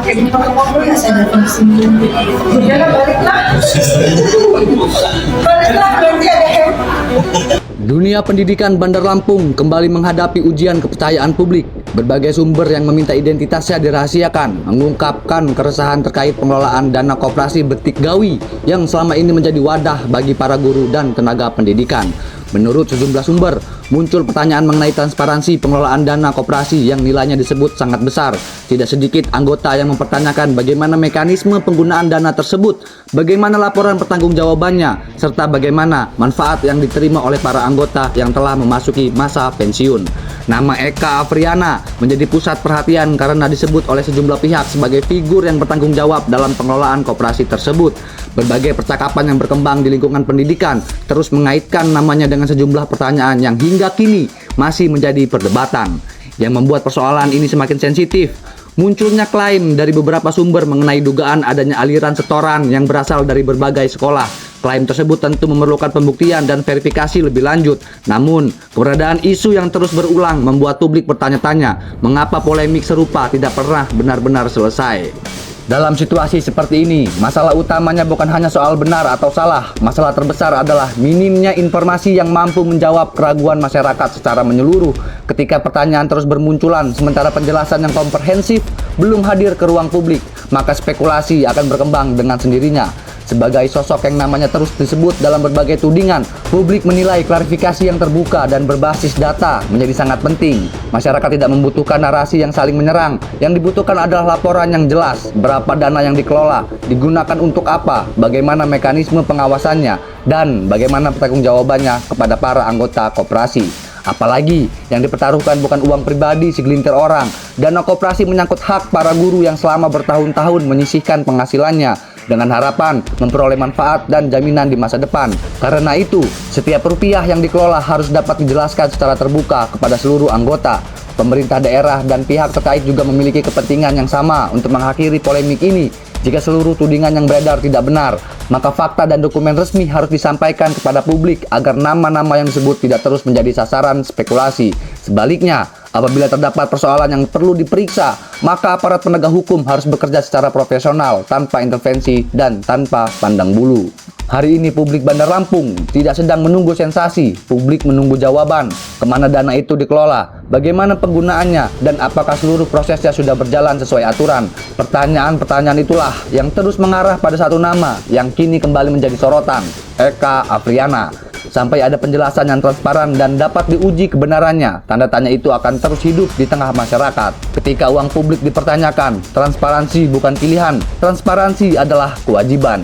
Saya datang ke sini. Baliklah nanti ada Dunia pendidikan Bandar Lampung kembali menghadapi ujian kepercayaan publik. Berbagai sumber yang meminta identitasnya dirahasiakan mengungkapkan keresahan terkait pengelolaan dana koperasi Betik Gawi yang selama ini menjadi wadah bagi para guru dan tenaga pendidikan. Menurut sejumlah sumber, muncul pertanyaan mengenai transparansi pengelolaan dana koperasi yang nilainya disebut sangat besar. Tidak sedikit anggota yang mempertanyakan bagaimana mekanisme penggunaan dana tersebut, bagaimana laporan pertanggungjawabannya, serta bagaimana manfaat yang diterima oleh para anggota yang telah memasuki masa pensiun. Nama Eka Afriana menjadi pusat perhatian karena disebut oleh sejumlah pihak sebagai figur yang bertanggung jawab dalam pengelolaan koperasi tersebut. Berbagai percakapan yang berkembang di lingkungan pendidikan terus mengaitkan namanya dengan sejumlah pertanyaan yang hingga kini masih menjadi perdebatan. Yang membuat persoalan ini semakin sensitif, munculnya klaim dari beberapa sumber mengenai dugaan adanya aliran setoran yang berasal dari berbagai sekolah. Klaim tersebut tentu memerlukan pembuktian dan verifikasi lebih lanjut. Namun, keberadaan isu yang terus berulang membuat publik bertanya-tanya mengapa polemik serupa tidak pernah benar-benar selesai. Dalam situasi seperti ini, masalah utamanya bukan hanya soal benar atau salah. Masalah terbesar adalah minimnya informasi yang mampu menjawab keraguan masyarakat secara menyeluruh. Ketika pertanyaan terus bermunculan, sementara penjelasan yang komprehensif belum hadir ke ruang publik, maka spekulasi akan berkembang dengan sendirinya. Sebagai sosok yang namanya terus disebut dalam berbagai tudingan, publik menilai klarifikasi yang terbuka dan berbasis data menjadi sangat penting. Masyarakat tidak membutuhkan narasi yang saling menyerang. Yang dibutuhkan adalah laporan yang jelas, berapa dana yang dikelola, digunakan untuk apa, bagaimana mekanisme pengawasannya, dan bagaimana pertanggungjawabannya kepada para anggota koperasi. Apalagi yang dipertaruhkan bukan uang pribadi segelintir orang. Dana koperasi menyangkut hak para guru yang selama bertahun-tahun menyisihkan penghasilannya dengan harapan memperoleh manfaat dan jaminan di masa depan. Karena itu, setiap rupiah yang dikelola harus dapat dijelaskan secara terbuka kepada seluruh anggota. Pemerintah daerah dan pihak terkait juga memiliki kepentingan yang sama untuk mengakhiri polemik ini. Jika seluruh tudingan yang beredar tidak benar, maka fakta dan dokumen resmi harus disampaikan kepada publik agar nama-nama yang disebut tidak terus menjadi sasaran spekulasi. Sebaliknya, apabila terdapat persoalan yang perlu diperiksa, maka aparat penegak hukum harus bekerja secara profesional, tanpa intervensi dan tanpa pandang bulu. Hari ini publik Bandar Lampung tidak sedang menunggu sensasi, publik menunggu jawaban. Kemana dana itu dikelola, bagaimana penggunaannya, dan apakah seluruh prosesnya sudah berjalan sesuai aturan. Pertanyaan-pertanyaan itulah yang terus mengarah pada satu nama yang kini kembali menjadi sorotan, Eka Afriana. Sampai ada penjelasan yang transparan dan dapat diuji kebenarannya, tanda tanya itu akan terus hidup di tengah masyarakat. Ketika uang publik dipertanyakan, transparansi bukan pilihan, transparansi adalah kewajiban.